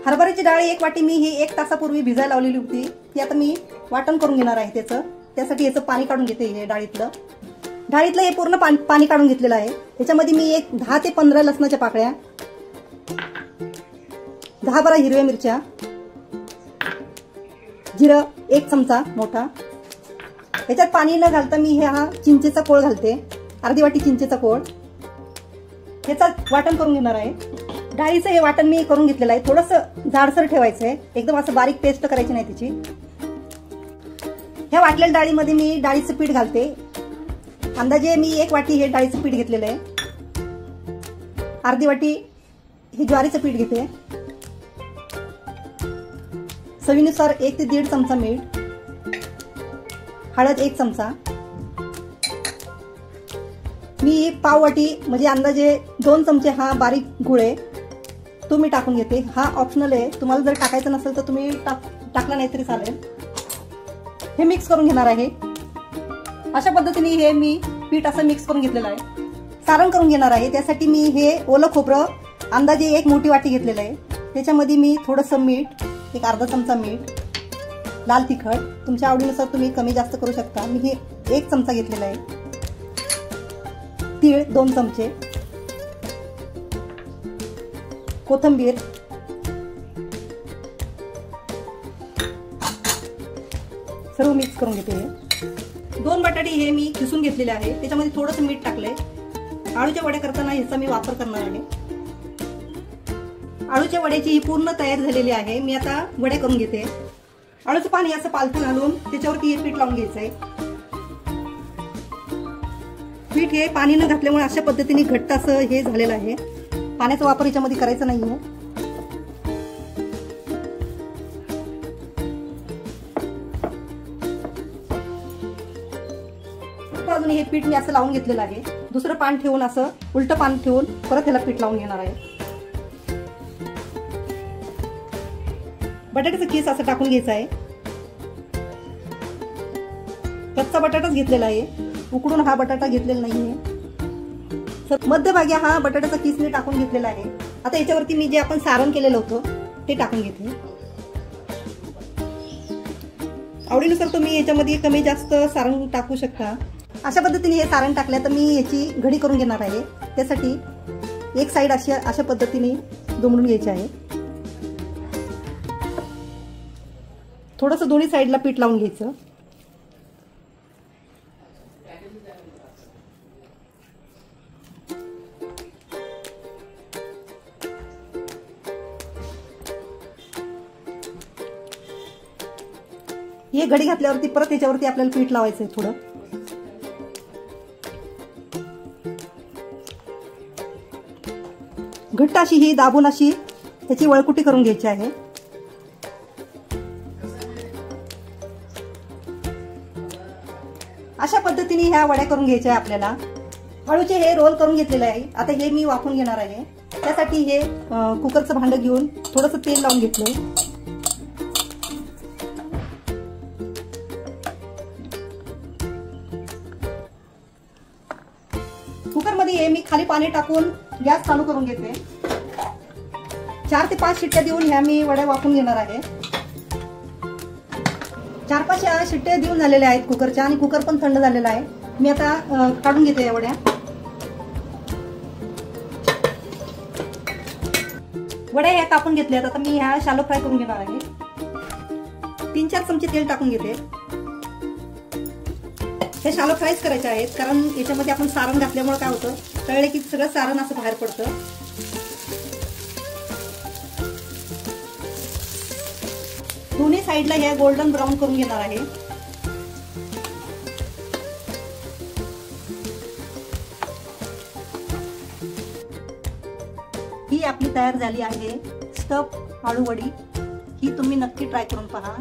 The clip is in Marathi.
हरभऱ्याची डाळ 1 वाटी मी ही 1 तासापूर्वी भिजायला लावलेली होती. ती आता मी वाटण करून घेणार आहे त्याचं. त्यासाठी याचं पाणी काढून घेते. हे डाळीतलं हे पूर्ण पाणी काढून घेतलेलं आहे. त्याच्यामध्ये मी 10 ते 15 लसणाच्या पाकळ्या, 10-12 हिरव्या मिरच्या, जिरं 1 चमचा मोठा. याच्यात पाणी न घालता मी हा चिंचेचा कोळ घालते. अर्धी वाटी चिंचेचा कोळ. याचं वाटण करून घेणार आहे. डाळीचं हे वाटण मी करून घेतलेलं आहे. थोडंसं जाडसर ठेवायचं आहे. एकदम असं बारीक पेस्ट करायची नाही त्याची. ह्या वाटलेल्या डाळीमध्ये मी डाळीचं पीठ घालते. अंदाजे मी 1 वाटी हे डाळीचं पीठ घेतलेलं आहे. अर्धी वाटी हे ज्वारीचं पीठ घेते. चवीनुसार 1 ते 1.5 चमचा मीठ, हळद 1 चमचा. मी पाव वाटी म्हणजे अंदाजे 2 चमचे हा बारीक गुळ आहे तो मी टाकून घेते. हा ऑप्शनल आहे. तुम्हाला जर टाकायचं नसेल तर तुम्ही टाकला नाही तरी चालेल. हे मिक्स करून घेणार आहे. अशा पद्धतीने हे मी पीठ असं मिक्स करून घेतलेलं आहे. सारण करून घेणार आहे. त्यासाठी मी हे ओलं खोबरं अंदाजे 1 मोठी वाटी घेतलेलं आहे. त्याच्यामध्ये मी थोडंसं मीठ, 1 अर्धा चमचा मीठ, लाल तिखट तुमच्या आवडीनुसार तुम्ही कमी जास्त करू शकता. मी हे 1 चमचा घेतलेला आहे. तीळ 2 चमचे, कोथिंबीर, सर्व मिक्स करून घेते. 2 बटाटे हे मी खिसून घेतलेले आहे. त्याच्यामध्ये थोडंसं मीठ टाकलंय. आळूच्या वड्या करताना ह्याचा मी वापर करणार आहे. आळूच्या वड्याची ही पूर्ण तयार झालेली आहे. मी आता वड्या करून घेते. आळूचं पाणी असं पालथं घालून त्याच्यावरती हे पीठ लावून घ्यायचं आहे. पीठ हे पाणी न घातल्यामुळे अशा पद्धतीने घट्ट असं हे झालेलं आहे. पाण्याचा वापर याच्यामध्ये करायचा नाहीये. अजून हे पीठ मी असं लावून घेतलेलं आहे. दुसरं पान ठेवून असं उलटं पान ठेवून परत ह्याला पीठ लावून घेणार आहे. बटाट्याचं किस असं टाकून घ्यायचं आहे. कच्चा बटाटाच घेतलेला आहे. उकडून हा बटाटा घेतलेला नाहीये. मध्यभागी हा बटाट्याचा किस मी टाकून घेतलेला आहे. आता याच्यावरती मी जे आपण सारण केलेलं होतं ते टाकून घेते. आवडीनुसार तुम्ही याच्यामध्ये कमी जास्त सारण टाकू शकता. अशा पद्धतीने हे सारण टाकलं तर मी याची घडी करून घेणार आहे. त्यासाठी एक साइड अशा पद्धतीने दुमडून घ्यायची आहे. थोडंसं दोन्ही साइडला पीठ लावून घ्यायचं. हे घडी घातल्यावरती परत याच्यावरती आपल्याला पीठ लावायचंय. थोडं घट्ट अशी ही दाबून अशी त्याची वळकुटी करून घ्यायची आहे. अशा पद्धतीने ह्या वड्या करून घ्यायच्या आपल्याला. आळूचे हे रोल करून घेतलेले आहे. आता हे मी वाफवून घेणार आहे. त्यासाठी हे कुकरचं भांडं घेऊन थोडंसं तेल लावून घेतलंय. कुकरमध्ये हे मी खाली पाणी टाकून गॅस चालू करून घेते. 4 ते 5 शिट्ट्या देऊन ह्या मी वड्या वाफवून घेणार आहे. 4-5 शिट्ट्या देऊन झालेल्या आहेत कुकरच्या आणि कुकर पण थंड झालेला आहे. मी आता काढून घेते या वड्या. वड्या ह्या कापून घेतल्यात. आता मी ह्या शॅलो फ्राय करून घेणार आहे. 3-4 चमचे तेल टाकून घेते. हे शॅलो फ्रायच करायचे आहेत कारण याच्यामध्ये आपण सारण घातल्यामुळे काय होतं तळले की सगळं सारण असं बाहेर पडतं. दोन्ही साइडला हे गोल्डन ब्राऊन करून घेणार आहे. ही आपली तयार झाली आहे स्टफ आळू वडी. ही तुम्ही नक्की ट्राय करून पहा.